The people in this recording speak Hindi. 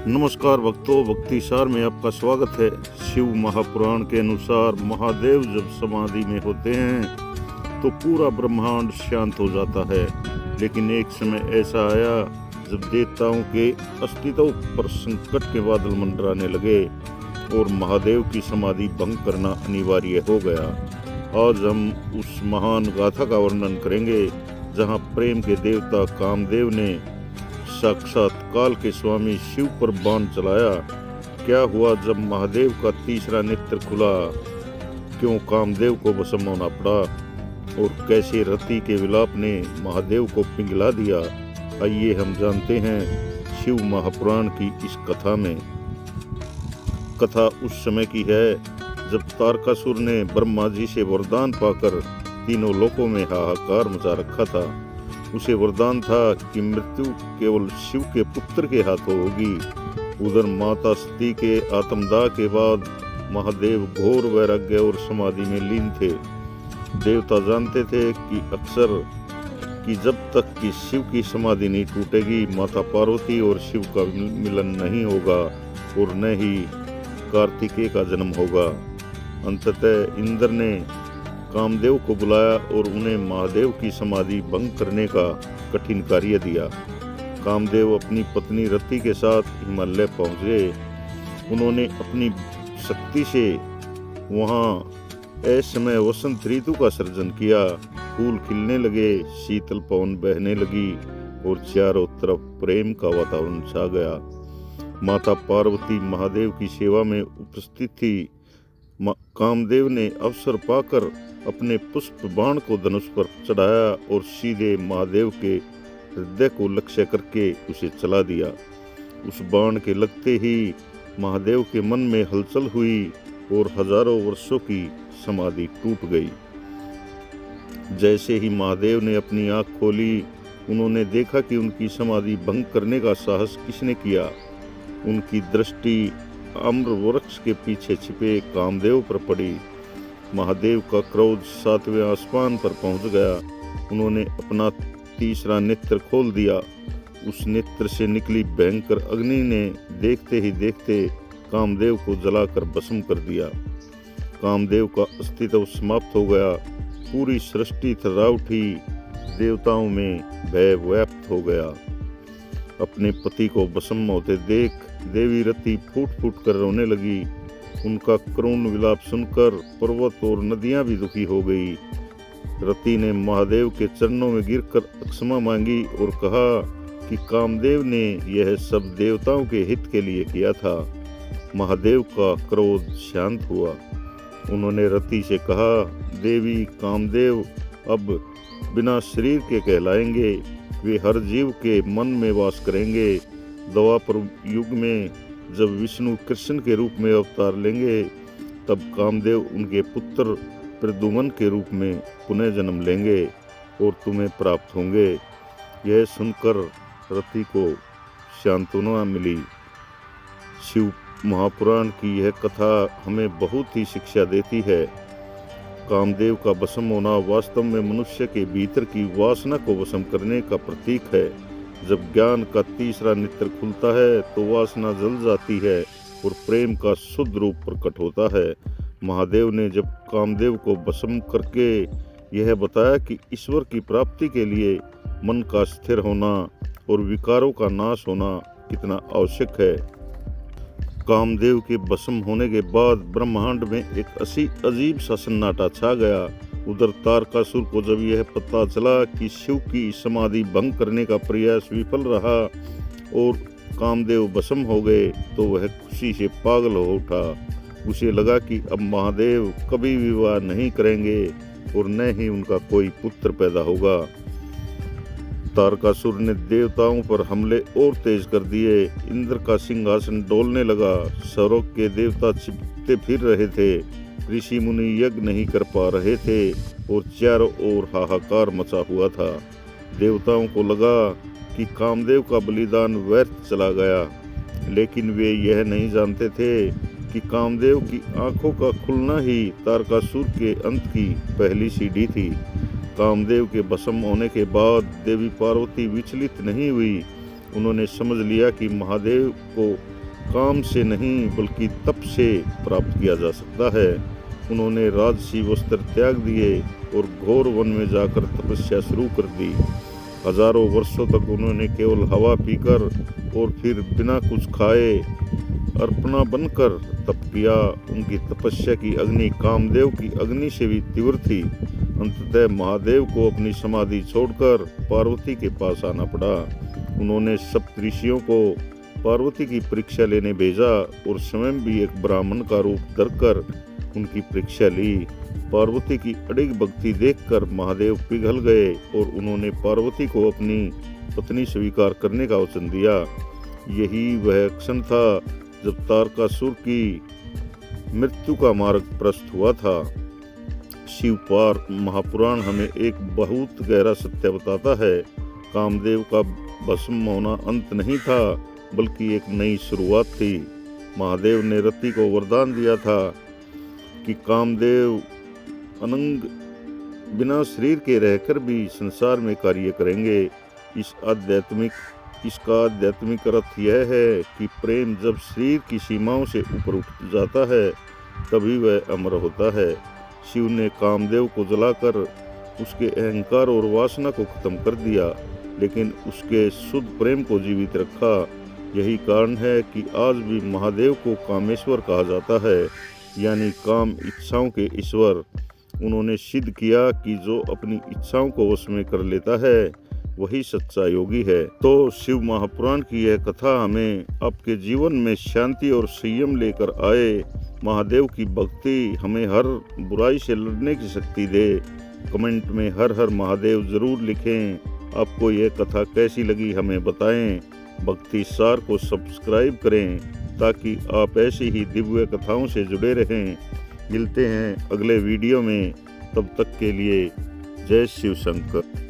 नमस्कार भक्तों, भक्तिसार में आपका स्वागत है। शिव महापुराण के अनुसार महादेव जब समाधि में होते हैं तो पूरा ब्रह्मांड शांत हो जाता है। लेकिन एक समय ऐसा आया जब देवताओं के अस्तित्व पर संकट के बादल मंडराने लगे और महादेव की समाधि भंग करना अनिवार्य हो गया। आज हम उस महान गाथा का वर्णन करेंगे जहाँ प्रेम के देवता कामदेव ने साक्षात काल के स्वामी शिव पर बाण चलाया। क्या हुआ जब महादेव का तीसरा नेत्र खुला, क्यों कामदेव को भस्म होना पड़ा और कैसे रति के विलाप ने महादेव को पिघला दिया, आइए हम जानते हैं शिव महापुराण की इस कथा में। कथा उस समय की है जब तारकासुर ने ब्रह्मा जी से वरदान पाकर तीनों लोकों में हाहाकार मचा रखा था। उसे वरदान था कि मृत्यु केवल शिव के पुत्र के हाथों होगी। उधर माता सती के आत्मदाह के बाद महादेव घोर वैराग्य और समाधि में लीन थे। देवता जानते थे कि अक्सर कि जब तक कि शिव की समाधि नहीं टूटेगी माता पार्वती और शिव का मिलन नहीं होगा और न ही कार्तिकेय का जन्म होगा। अंततः इंद्र ने कामदेव को बुलाया और उन्हें महादेव की समाधि भंग करने का कठिन कार्य दिया। कामदेव अपनी पत्नी रति के साथ हिमालय पहुंच गए। उन्होंने अपनी शक्ति से वहां असमय वसंत ऋतु का सृजन किया। फूल खिलने लगे, शीतल पवन बहने लगी और चारों तरफ प्रेम का वातावरण छा गया। माता पार्वती महादेव की सेवा में उपस्थित थी। कामदेव ने अवसर पाकर अपने पुष्प बाण को धनुष पर चढ़ाया और सीधे महादेव के हृदय को लक्ष्य करके उसे चला दिया। उस बाण के लगते ही महादेव के मन में हलचल हुई और हजारों वर्षों की समाधि टूट गई। जैसे ही महादेव ने अपनी आंख खोली, उन्होंने देखा कि उनकी समाधि भंग करने का साहस किसने किया। उनकी दृष्टि आम्र वृक्ष के पीछे छिपे कामदेव पर पड़ी। महादेव का क्रोध सातवें आसमान पर पहुंच गया। उन्होंने अपना तीसरा नेत्र खोल दिया। उस नेत्र से निकली भयंकर अग्नि ने देखते ही देखते कामदेव को जलाकर भस्म कर दिया। कामदेव का अस्तित्व समाप्त हो गया। पूरी सृष्टि थर्रा उठी। देवताओं में भय व्याप्त हो गया। अपने पति को भस्म होते देख देवी रति फूट फूट कर रोने लगी। उनका करुण विलाप सुनकर पर्वत और नदियां भी दुखी हो गई। रति ने महादेव के चरणों में गिरकर क्षमा मांगी और कहा कि कामदेव ने यह सब देवताओं के हित के लिए किया था। महादेव का क्रोध शांत हुआ। उन्होंने रति से कहा, देवी, कामदेव अब बिना शरीर के कहलाएंगे। वे हर जीव के मन में वास करेंगे। द्वापर युग में जब विष्णु कृष्ण के रूप में अवतार लेंगे तब कामदेव उनके पुत्र प्रद्युम्न के रूप में पुनः जन्म लेंगे और तुम्हें प्राप्त होंगे। यह सुनकर रति को सांत्वना मिली। शिव महापुराण की यह कथा हमें बहुत ही शिक्षा देती है। कामदेव का भस्म होना वास्तव में मनुष्य के भीतर की वासना को भस्म करने का प्रतीक है। जब ज्ञान का तीसरा नेत्र खुलता है तो वासना जल जाती है और प्रेम का शुद्ध रूप प्रकट होता है। महादेव ने जब कामदेव को भस्म करके यह बताया कि ईश्वर की प्राप्ति के लिए मन का स्थिर होना और विकारों का नाश होना कितना आवश्यक है। कामदेव के भस्म होने के बाद ब्रह्मांड में एक अजीब सा सन्नाटा छा गया। उधर तारकासुर को जब यह पता चला कि शिव की समाधि भंग करने का प्रयास विफल रहा और कामदेव भस्म हो गए तो वह खुशी से पागल हो उठा। उसे लगा कि अब महादेव कभी विवाह नहीं करेंगे और न ही उनका कोई पुत्र पैदा होगा। तारकासुर ने देवताओं पर हमले और तेज कर दिए। इंद्र का सिंहासन डोलने लगा। स्वर्ग के देवता छिपते फिर रहे थे। ऋषि मुनि यज्ञ नहीं कर पा रहे थे और चारों ओर हाहाकार मचा हुआ था। देवताओं को लगा कि कामदेव का बलिदान व्यर्थ चला गया, लेकिन वे यह नहीं जानते थे कि कामदेव की आंखों का खुलना ही तारकासुर के अंत की पहली सीढ़ी थी। कामदेव के भस्म होने के बाद देवी पार्वती विचलित नहीं हुई। उन्होंने समझ लिया कि महादेव को काम से नहीं बल्कि तप से प्राप्त किया जा सकता है। उन्होंने राजसी वस्त्र त्याग दिए और घोर वन में जाकर तपस्या शुरू कर दी। हजारों वर्षों तक उन्होंने केवल हवा पीकर और फिर बिना कुछ खाए अर्पणा बनकर तप किया। उनकी तपस्या की अग्नि कामदेव की अग्नि से भी तीव्र थी। अंततः महादेव को अपनी समाधि छोड़कर पार्वती के पास आना पड़ा। उन्होंने सप्तऋषियों को पार्वती की परीक्षा लेने भेजा और स्वयं भी एक ब्राह्मण का रूप धरकर उनकी परीक्षा ली। पार्वती की अड़िग भक्ति देखकर महादेव पिघल गए और उन्होंने पार्वती को अपनी पत्नी स्वीकार करने का वचन दिया। यही वह क्षण था जब तारकासुर की मृत्यु का मार्ग प्रशस्त हुआ था। शिवपार महापुराण हमें एक बहुत गहरा सत्य बताता है। कामदेव का भस्म होना अंत नहीं था बल्कि एक नई शुरुआत थी। महादेव ने रति को वरदान दिया था कि कामदेव अनंग बिना शरीर के रहकर भी संसार में कार्य करेंगे। इसका आध्यात्मिक अर्थ यह है कि प्रेम जब शरीर की सीमाओं से ऊपर उठ जाता है तभी वह अमर होता है। शिव ने कामदेव को जलाकर उसके अहंकार और वासना को खत्म कर दिया, लेकिन उसके शुद्ध प्रेम को जीवित रखा। यही कारण है कि आज भी महादेव को कामेश्वर कहा जाता है, यानी काम इच्छाओं के ईश्वर। उन्होंने सिद्ध किया कि जो अपनी इच्छाओं को वश में कर लेता है वही सच्चा योगी है। तो शिव महापुराण की यह कथा हमें आपके जीवन में शांति और संयम लेकर आए। महादेव की भक्ति हमें हर बुराई से लड़ने की शक्ति दे। कमेंट में हर हर महादेव जरूर लिखें। आपको यह कथा कैसी लगी हमें बताएं। भक्ति सार को सब्सक्राइब करें ताकि आप ऐसी ही दिव्य कथाओं से जुड़े रहें। मिलते हैं अगले वीडियो में, तब तक के लिए जय शिव शंकर।